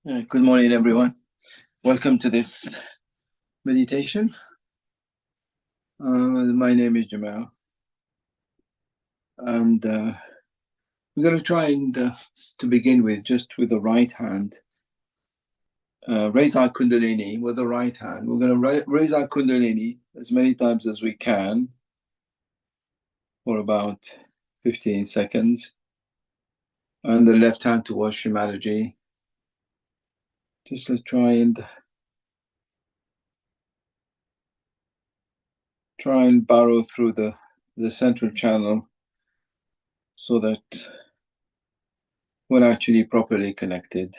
Good morning, everyone. Welcome to this meditation. My name is Jamal, and we're going to try and, to begin with, just with the right hand, raise our Kundalini with the right hand. We're going to raise our Kundalini as many times as we can for about 15 seconds, and the left hand towards Shimaji. Just let's try and burrow through the central channel so that we're actually properly connected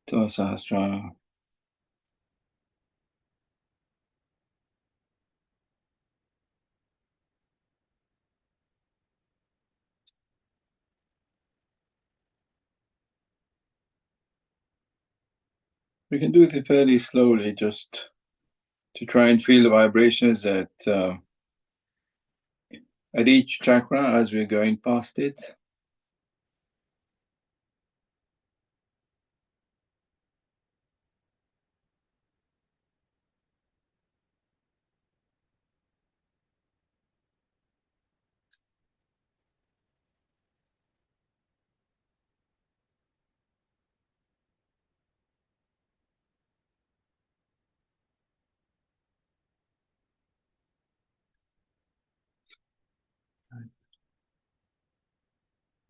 to our Sahasrara. We can do it fairly slowly, just to try and feel the vibrations at each chakra as we're going past it.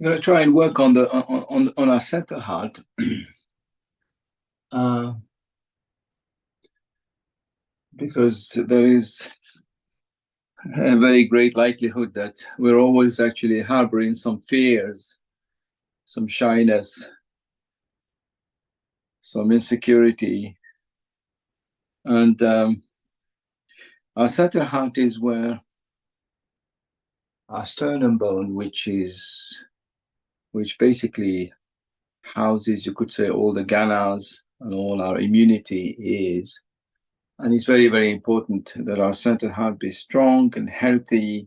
I'm going to try and work on our center heart. Because there is a very great likelihood that we're always actually harboring some fears, some shyness, some insecurity. And our center heart is where our sternum bone, which basically houses, you could say, all the ganas and all our immunity is. And it's very, very important that our central heart be strong and healthy.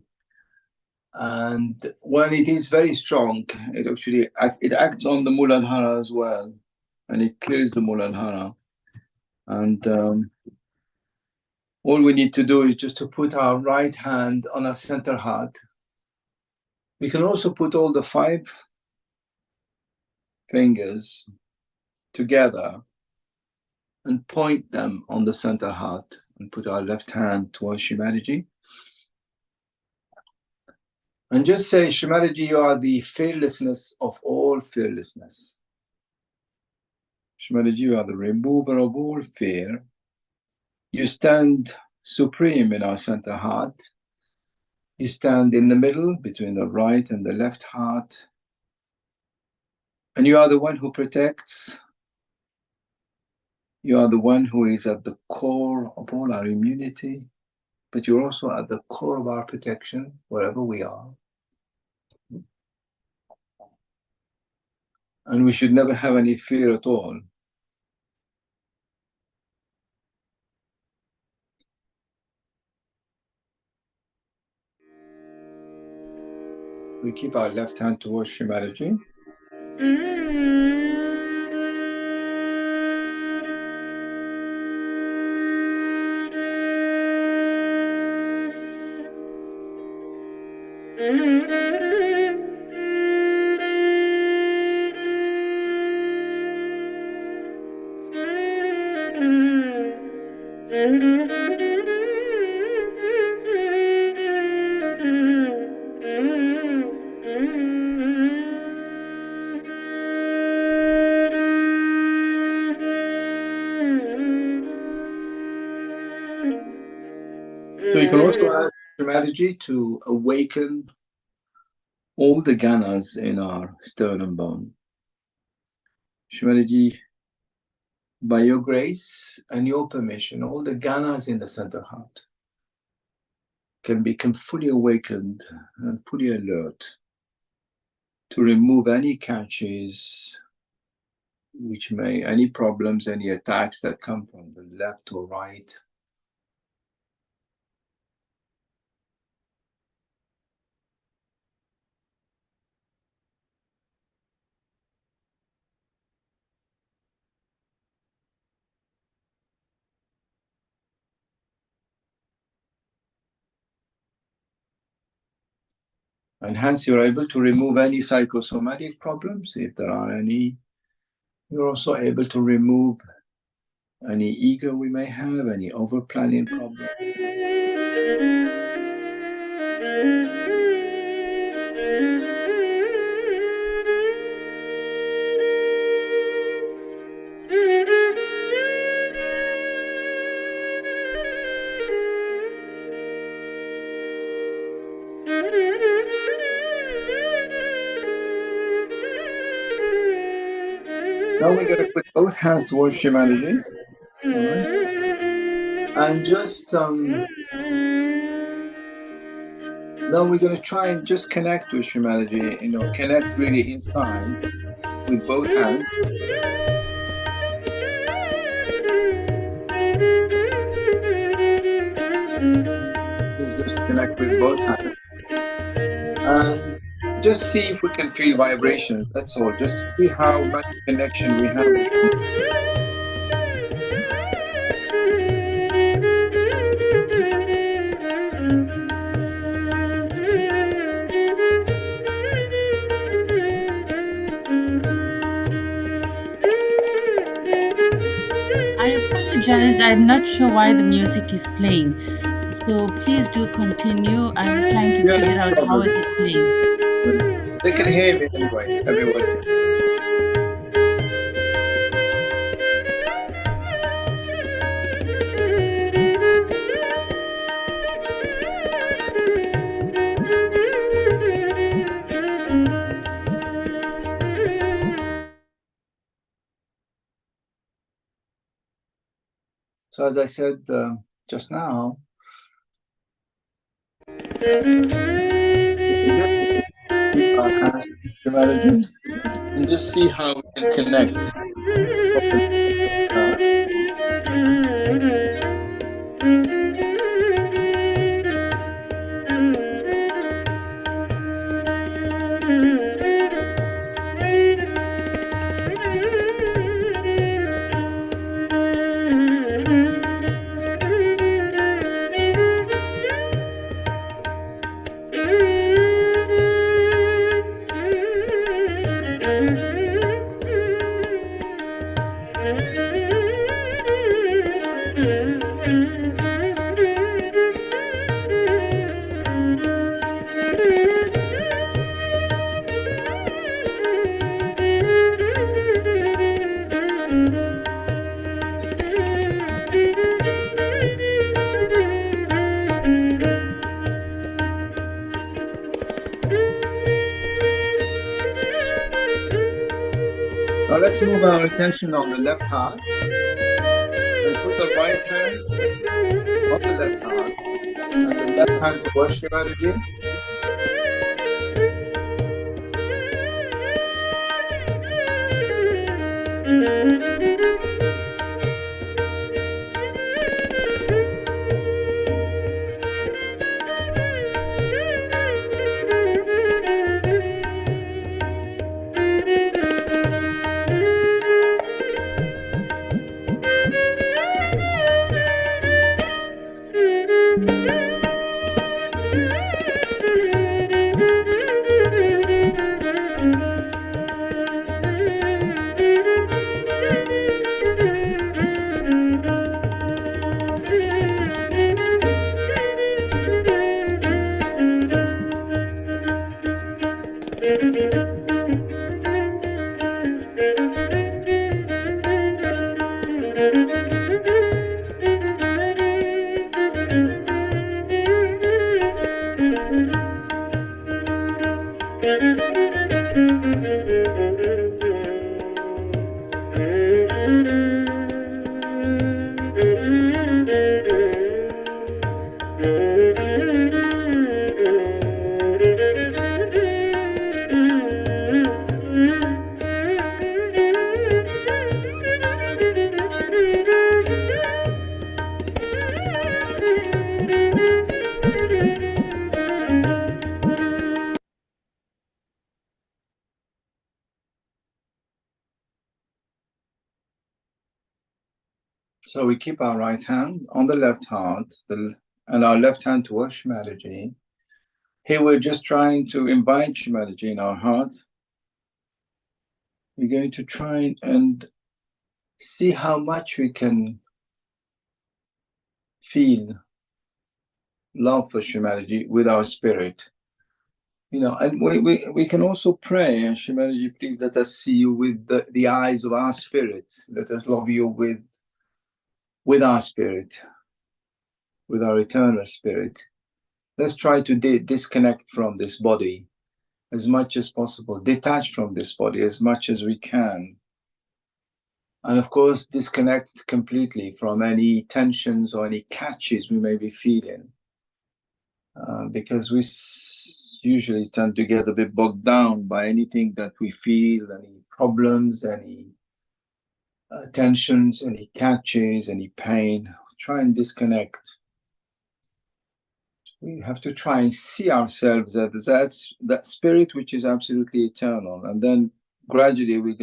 And when it is very strong, it acts on the Muladhara as well, and it clears the Muladhara. And all we need to do is just to put our right hand on our center heart. We can also put all the 5 fingers together and point them on the center heart and put our left hand towards Shimaji. And just say, Shimaji, you are the fearlessness of all fearlessness. Shimaji, you are the remover of all fear. You stand supreme in our center heart. You stand in the middle between the right and the left heart. And you are the one who protects. You are the one who is at the core of all our immunity, but you're also at the core of our protection, wherever we are. And we should never have any fear at all. We keep our left hand towards Shimaji. So you can also ask Shimaji to awaken all the ganas in our sternum bone. Shimaji, by your grace and your permission, all the ganas in the center heart can become fully awakened and fully alert to remove any catches, any problems, any attacks that come from the left or right. And hence you're able to remove any psychosomatic problems, if there are any. You're also able to remove any ego we may have, any over-planning problem. Now we're going to put both hands towards Shimaji, all right? And just now we're going to try and just connect with Shimaji, connect really inside with both hands. Just connect with both hands. And just see if we can feel vibrations. That's all. Just see how much connection we have with Shimaji. I'm not sure why the music is playing, so please do continue. I'm trying to figure out how is it playing. They can hear me anyway. Everyone can. So as I said just now, keep our hands managing and just see how we can connect. Now let's move our attention on the left heart and put the right hand on the left heart and the left hand towards Shivaji. So we keep our right hand on the left heart and our left hand towards Shivaji. Here we're just trying to invite Shumadaji in our heart. We're going to try and see how much we can feel love for Shumadaji with our spirit. And we can also pray, Shumadaji, please let us see you with the eyes of our spirit. Let us love you with our spirit, with our eternal spirit. Let's try to disconnect from this body as much as possible, detach from this body as much as we can. And of course, disconnect completely from any tensions or any catches we may be feeling. Because we usually tend to get a bit bogged down by anything that we feel, any problems, any tensions, any catches, any pain. Try and disconnect. We have to try and see ourselves as that spirit which is absolutely eternal, and then gradually we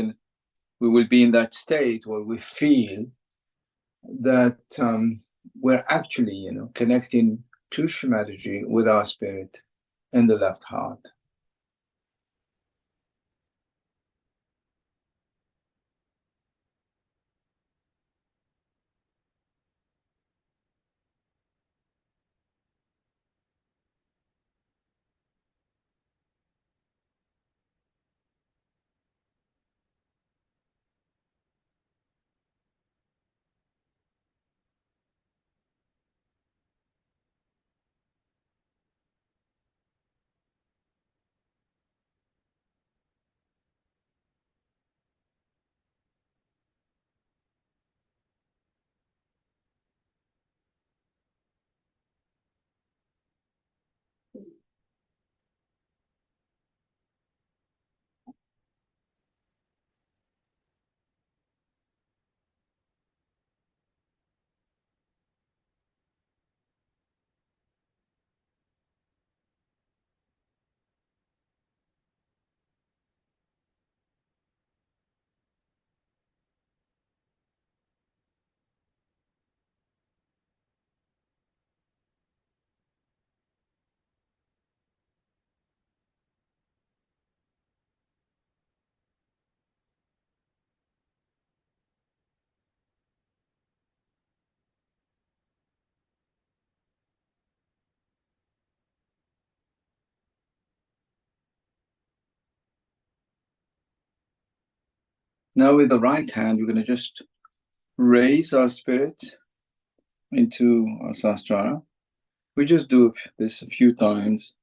will be in that state where we feel that we're actually, connecting to Shumadaji with our spirit in the left heart. Now with the right hand, we're going to just raise our spirit into our Sahasrara. We just do this a few times,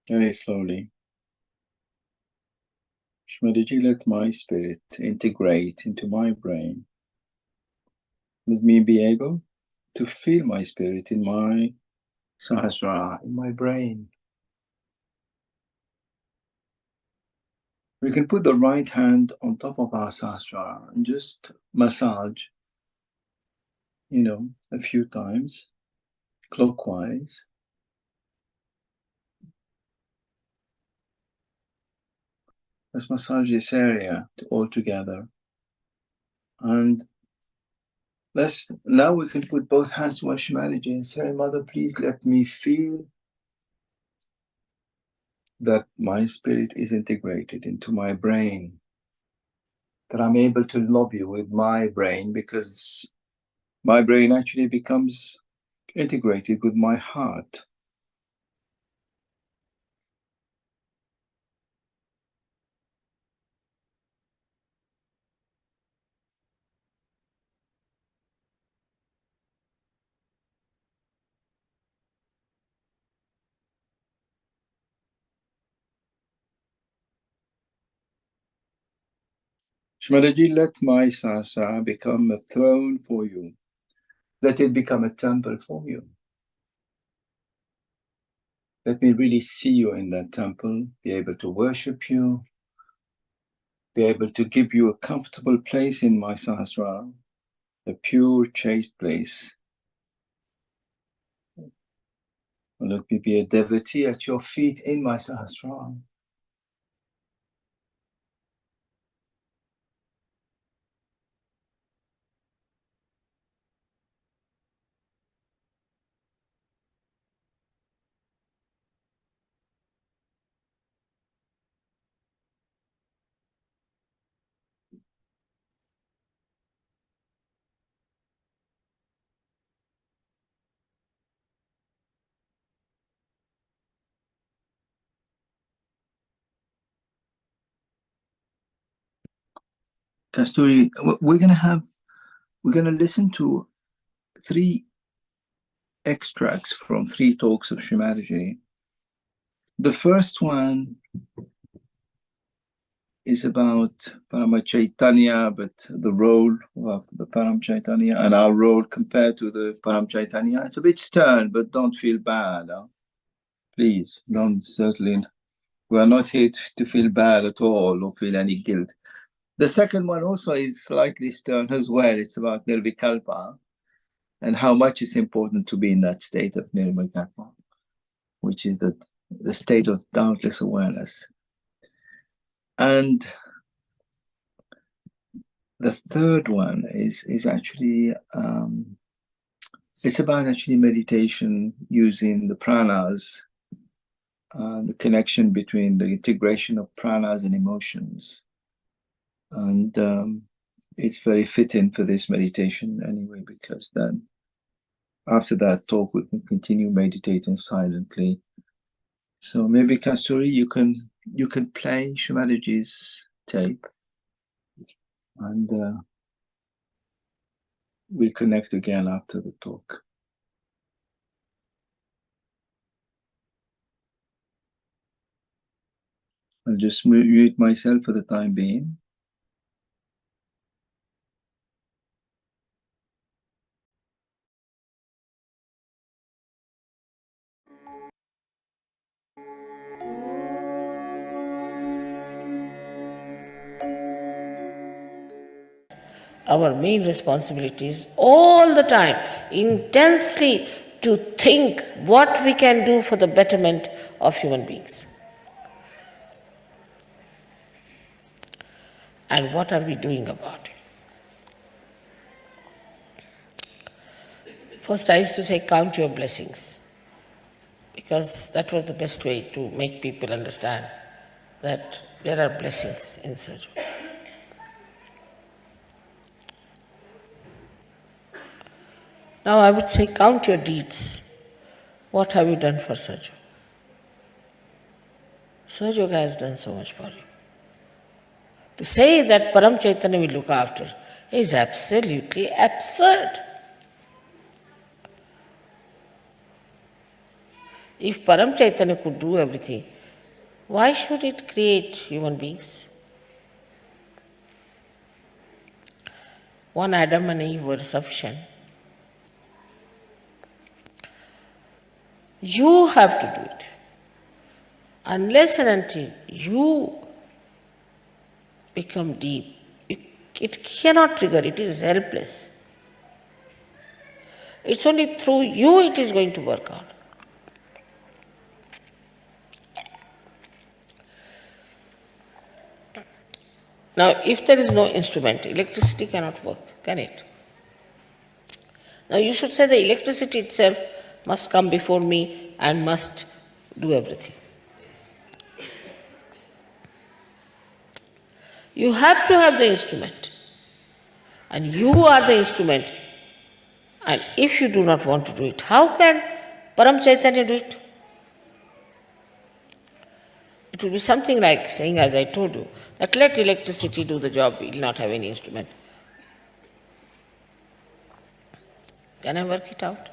very slowly. Shumadaji, let my spirit integrate into my brain. Let me be able to feel my spirit in my Sahasrara, in my brain. We can put the right hand on top of our Sahasrara and just massage, a few times, clockwise. Let's massage this area all together. And now we can put both hands to Shumadaji and say, Mother, please let me feel that my spirit is integrated into my brain, that I'm able to love you with my brain, because my brain actually becomes integrated with my heart. Shumadaji, let my Sahasrara become a throne for you. Let it become a temple for you. Let me really see you in that temple, be able to worship you, be able to give you a comfortable place in my Sahasrara, a pure, chaste place. And let me be a devotee at your feet in my Sahasrara. Kasturi, we're gonna listen to 3 extracts from 3 talks of Shimaji. The first one is about Paramachaitanya, but the role of the Paramachaitanya and our role compared to the Paramachaitanya. It's a bit stern, but don't feel bad. Huh? Please, don't certainly. We are not here to feel bad at all or feel any guilt. The second one also is slightly stern as well. It's about Nirvikalpa and how much it's important to be in that state of Nirvikalpa, which is the state of doubtless awareness. And the third one is actually it's about actually meditation using the pranas, the connection between the integration of pranas and emotions, and it's very fitting for this meditation anyway, because then after that talk we can continue meditating silently. So maybe Kasturi, you can play Shumadaji's tape, and we'll connect again after the talk. I'll just mute myself for the time being. Our main responsibility is all the time, intensely, to think what we can do for the betterment of human beings. And what are we doing about it? First, I used to say, count your blessings, because that was the best way to make people understand that there are blessings in Sadhu. Now I would say, count your deeds. What have you done for Sadhu? Sadhu has done so much for you. To say that Param Chaitanya will look after is absolutely absurd. If Param Chaitanya could do everything, why should it create human beings? One Adam and Eve were sufficient. You have to do it. Unless and until you become deep, it cannot trigger, it is helpless. It's only through you it is going to work out. Now, if there is no instrument, electricity cannot work, can it? Now, you should say the electricity itself must come before me and must do everything. You have to have the instrument, and you are the instrument. And if you do not want to do it, how can Param Chaitanya do it? It will be something like saying, as I told you, that let electricity do the job, it will not have any instrument. Can I work it out?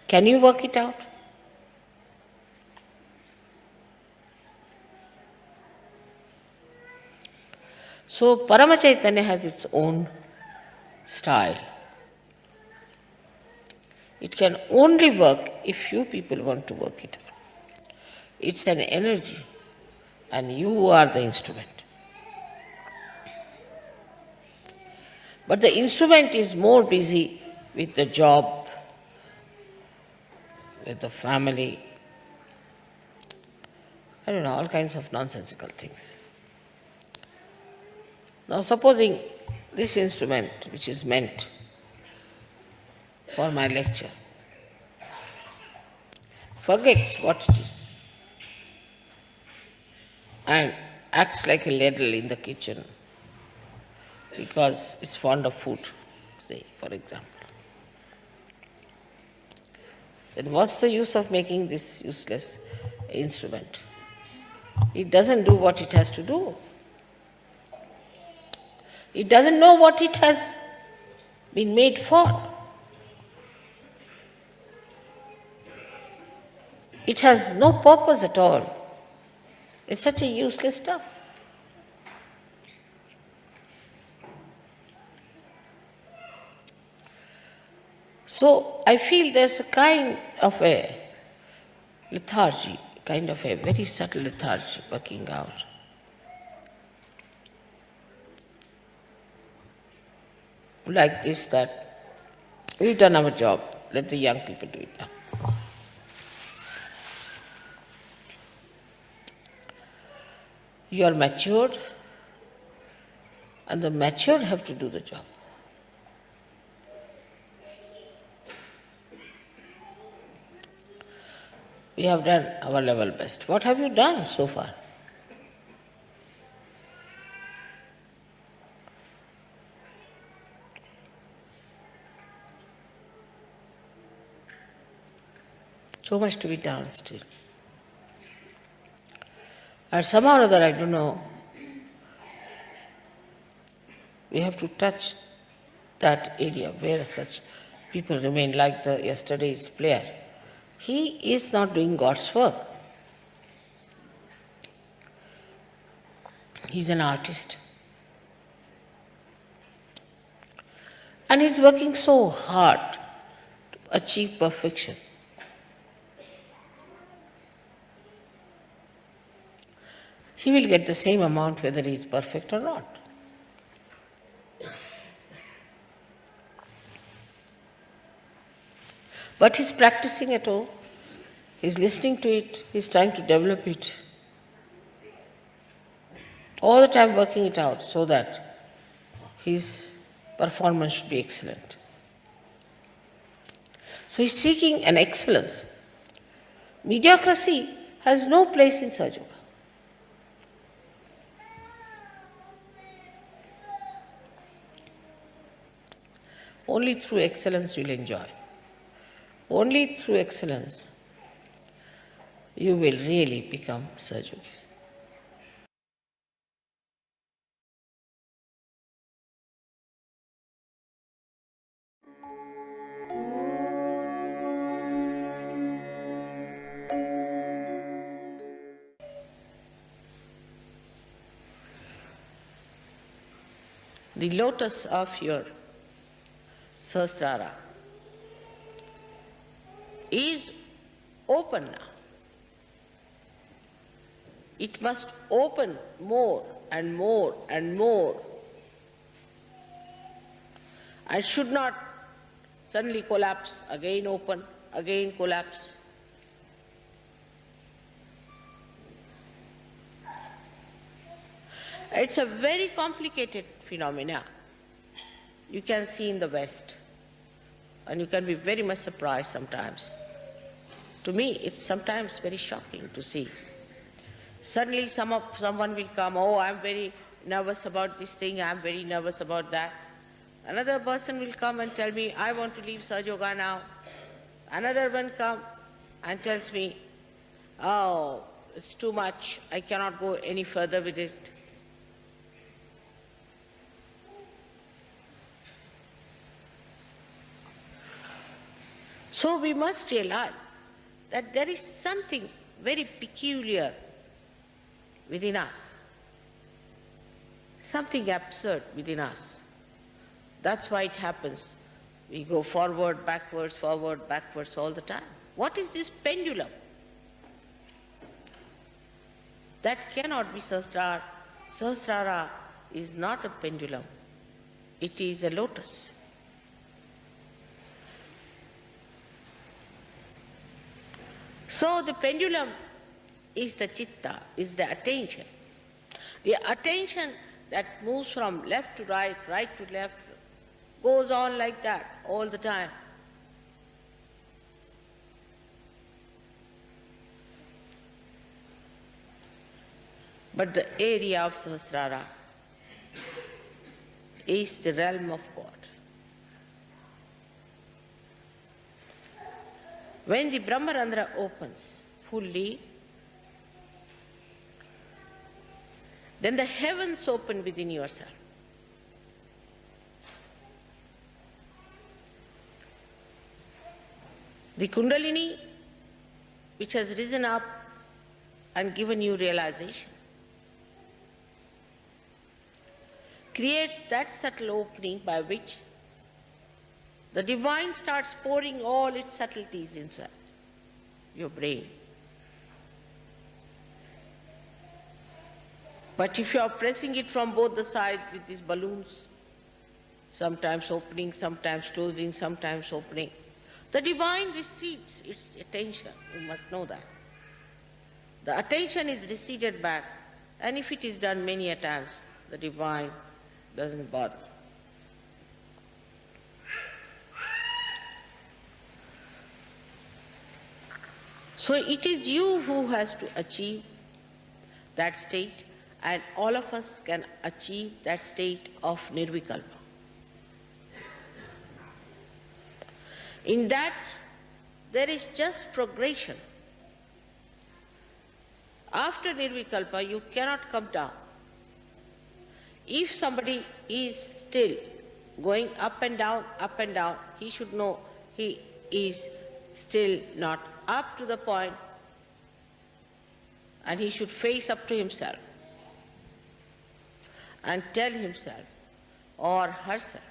Can you work it out? So Parama Chaitanya has its own style. It can only work if few people want to work it out. It's an energy, and you are the instrument. But the instrument is more busy with the job, with the family, I don't know, all kinds of nonsensical things. Now supposing this instrument, which is meant for my lecture, forgets what it is and acts like a ladle in the kitchen because it's fond of food, say, for example. Then what's the use of making this useless instrument? It doesn't do what it has to do. It doesn't know what it has been made for. It has no purpose at all. It's such a useless stuff. So I feel there's a kind of a lethargy, kind of a very subtle lethargy working out. Like this, that we've done our job, let the young people do it now. You are matured, and the matured have to do the job. We have done our level best. What have you done so far? So much to be done still. And somehow or other, I don't know, we have to touch that area where such people remain like the yesterday's player. He is not doing God's work. He's an artist. And he's working so hard to achieve perfection. He will get the same amount whether he is perfect or not. But he's practicing at home, he's listening to it, he's trying to develop it. All the time working it out so that his performance should be excellent. So he's seeking an excellence. Mediocrity has no place in Sahaja Yoga. Only through excellence you'll enjoy. Only through excellence you will really become Sahaja Yogi. The lotus of your Sahasrara is open now. It must open more and more and more. And should not suddenly collapse, again open, again collapse. It's a very complicated phenomena. You can see in the West, and you can be very much surprised sometimes. To me, it's sometimes very shocking to see. Suddenly someone will come, oh, I'm very nervous about this thing, I'm very nervous about that. Another person will come and tell me, I want to leave Sahaja Yoga now. Another one come and tells me, oh, it's too much, I cannot go any further with it. So we must realize that there is something very peculiar within us, something absurd within us. That's why it happens. We go forward, backwards all the time. What is this pendulum? That cannot be Sahasrara. Sahasrara is not a pendulum. It is a lotus. So the pendulum is the chitta, is the attention. The attention that moves from left to right, right to left, goes on like that all the time. But the area of Sahasrara is the realm of God. When the Brahmarandra opens fully, then the heavens open within yourself. The Kundalini, which has risen up and given you realization, creates that subtle opening by which the divine starts pouring all its subtleties inside your brain. But if you are pressing it from both the sides with these balloons, sometimes opening, sometimes closing, sometimes opening, the divine recedes its attention. You must know that. The attention is receded back, and if it is done many a times, the divine doesn't bother. So it is you who has to achieve that state, and all of us can achieve that state of nirvikalpa. In that, there is just progression. After nirvikalpa, you cannot come down. If somebody is still going up and down, he should know he is still not up to the point, and he should face up to himself and tell himself or herself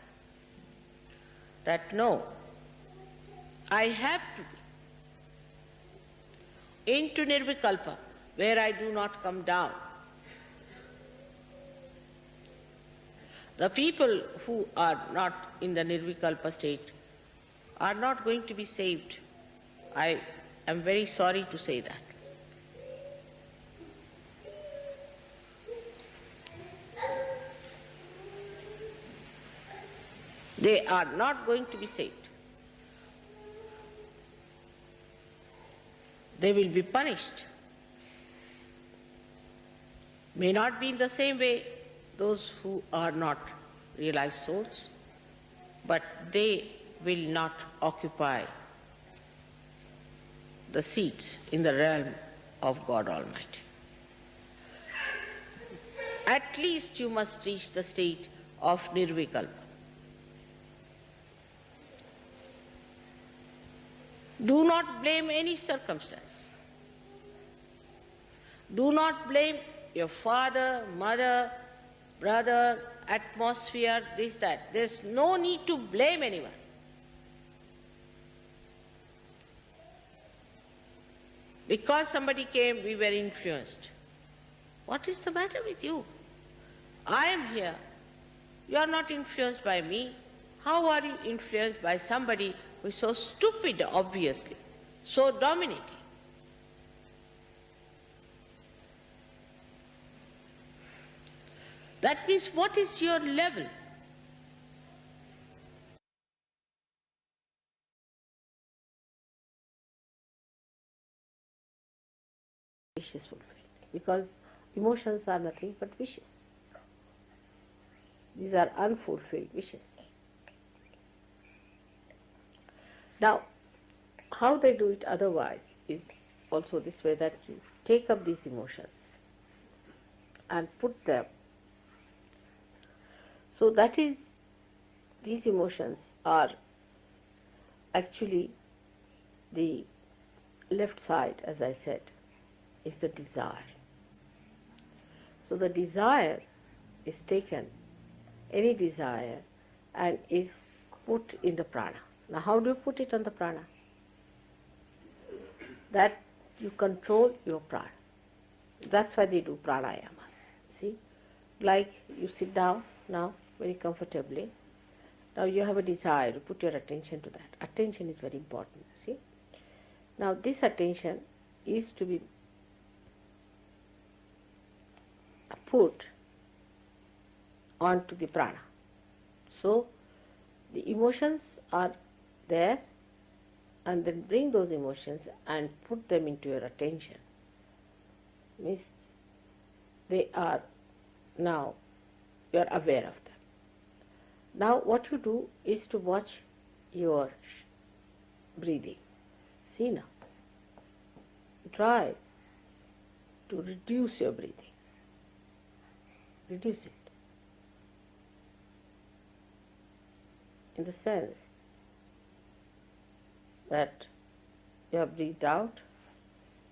that no, I have to be into nirvikalpa where I do not come down. The people who are not in the nirvikalpa state are not going to be saved. I am very sorry to say that. They are not going to be saved. They will be punished. May not be in the same way those who are not realized souls, but they will not occupy the seats in the realm of God Almighty. At least you must reach the state of nirvikalpa. Do not blame any circumstance. Do not blame your father, mother, brother, atmosphere, this, that. There's no need to blame anyone. Because somebody came, we were influenced. What is the matter with you? I am here. You are not influenced by me. How are you influenced by somebody who is so stupid, obviously, so dominating? That means, what is your level? Wishes fulfilled. Because emotions are nothing but wishes. These are unfulfilled wishes. Now, how they do it otherwise is also this way, that you take up these emotions and put them. So that is, these emotions are actually the left side, as I said, is the desire. So the desire is taken, any desire, and is put in the prana. Now how do you put it on the prana? That you control your prana. That's why they do pranayamas. See, like you sit down now very comfortably. Now you have a desire to put your attention to that. Attention is very important. See, now this attention is to be put onto the prana. So the emotions are there, and then bring those emotions and put them into your attention. Means they are now, you are aware of them. Now what you do is to watch your breathing. See now, try to reduce your breathing. Reduce it. In the sense that You have breathed out,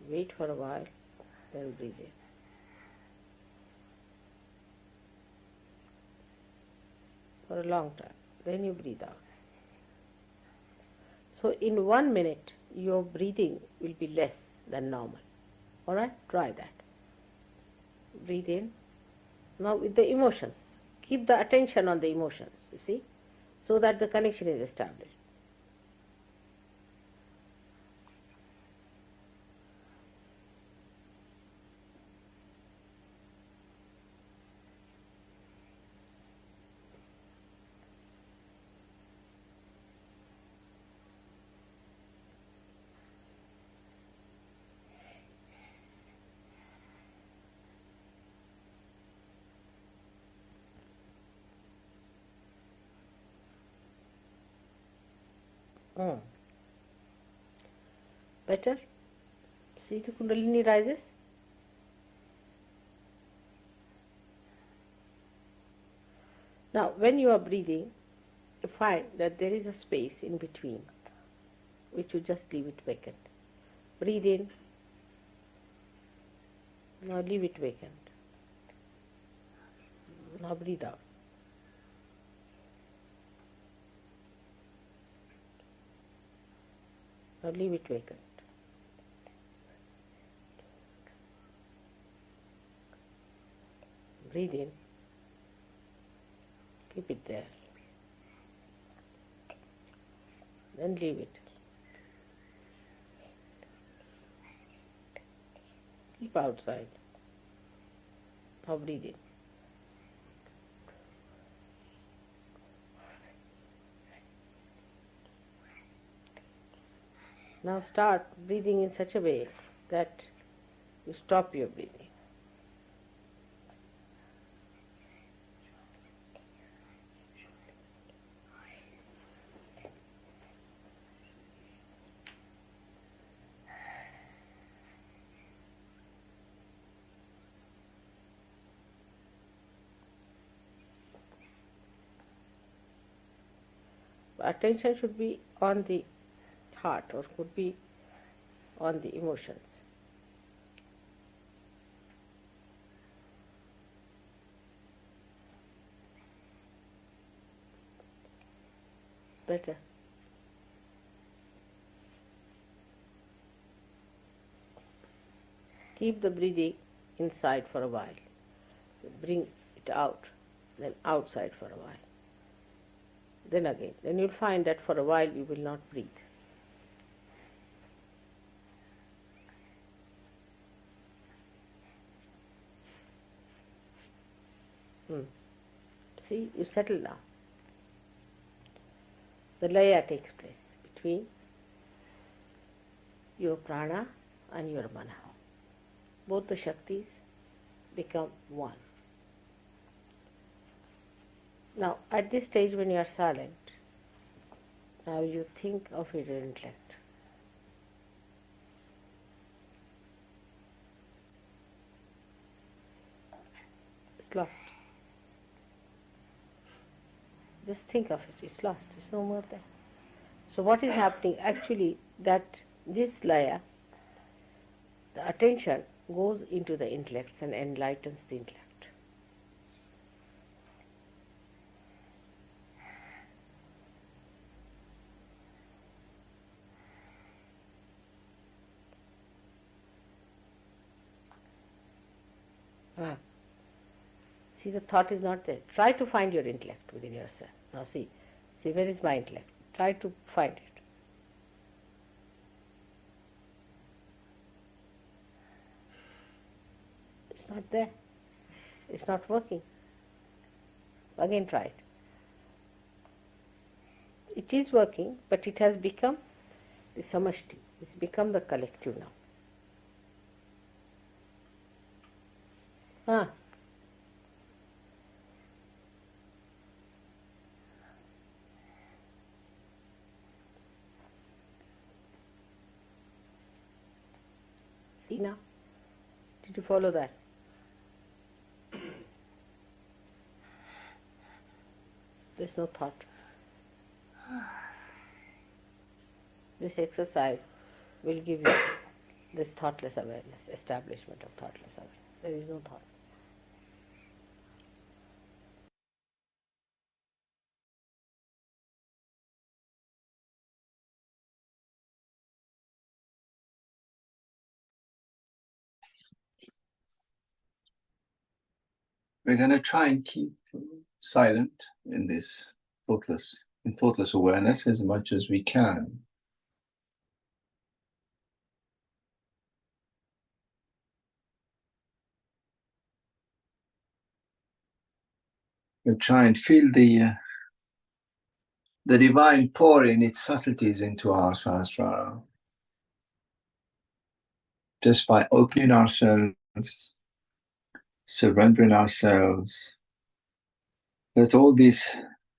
wait for a while, then breathe in. For a long time, then you breathe out. So in 1 minute, your breathing will be less than normal. Alright, try that. Breathe in. Now with the emotions, keep the attention on the emotions, you see, so that the connection is established. Better? See the Kundalini rises? Now when you are breathing, you find that there is a space in between, which you just leave it vacant. Breathe in. Now leave it vacant. Now breathe out. Now leave it vacant. Breathe in. Keep it there. Then leave it. Keep outside. Now breathe in. Now start breathing in such a way that you stop your breathing. Attention should be on the heart, or could be on the emotions. It's better. Keep the breathing inside for a while. Bring it out, then outside for a while. Then again. Then you'll find that for a while you will not breathe. See, you settle down. The laya takes place between your prana and your mana. Both the Shaktis become one. Now, at this stage when you are silent, now you think of your intellect. It's lost. Just think of it, it's lost, it's no more there. So what is happening actually, that this laya, the attention goes into the intellect and enlightens the intellect. See, the thought is not there. Try to find your intellect within yourself. Now see, where is my intellect? Try to find it. It's not there. It's not working. Again try it. It is working, but it has become the samashti. It's become the collective now. See now? Did you follow that? There's no thought. This exercise will give you this thoughtless awareness, establishment of thoughtless awareness. There is no thought. We're going to try and keep silent in this thoughtless awareness as much as we can. We'll try and feel the divine pouring its subtleties into our sahasrara. Just by opening ourselves, surrendering ourselves, let all these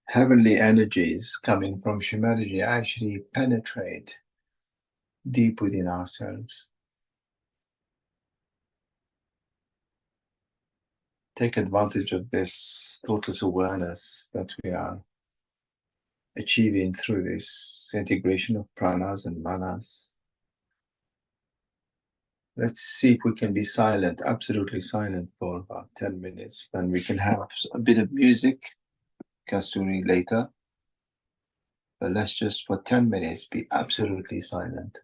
heavenly energies coming from humanity actually penetrate deep within ourselves. Take advantage of this thoughtless awareness that we are achieving through this integration of pranas and manas. Let's see if we can be silent, absolutely silent for about 10 minutes. Then we can have a bit of music, Kasturi, later. But let's just for 10 minutes be absolutely silent.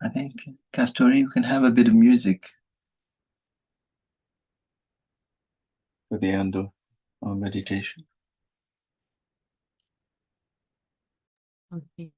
I think, Kasturi, you can have a bit of music for the end of our meditation. Okay.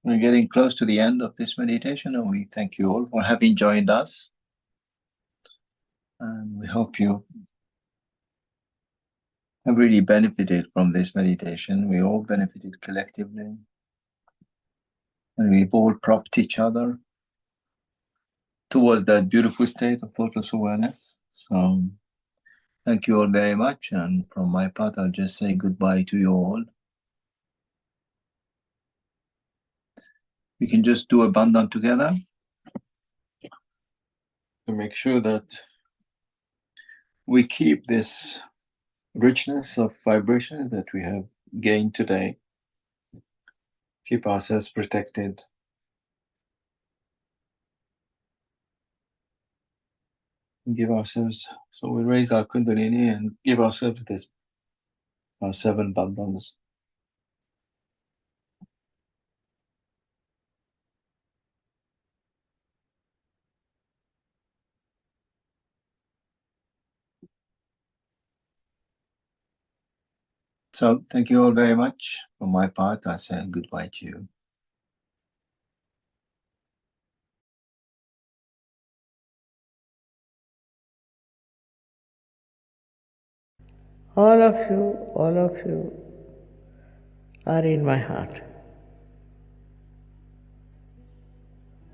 We're getting close to the end of this meditation, and we thank you all for having joined us. And we hope you have really benefited from this meditation. We all benefited collectively. And we've all propped each other towards that beautiful state of thoughtless awareness. So thank you all very much. And from my part, I'll just say goodbye to you all. We can just do a bandhan together to make sure that we keep this richness of vibrations that we have gained today. Keep ourselves protected. Give ourselves, so we raise our Kundalini and give ourselves this, our 7 bandhans. So thank you all very much. From my part, I say goodbye to you. All of you are in my heart.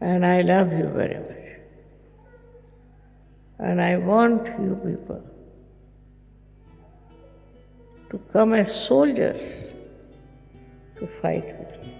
And I love you very much. And I want you people to come as soldiers to fight with me.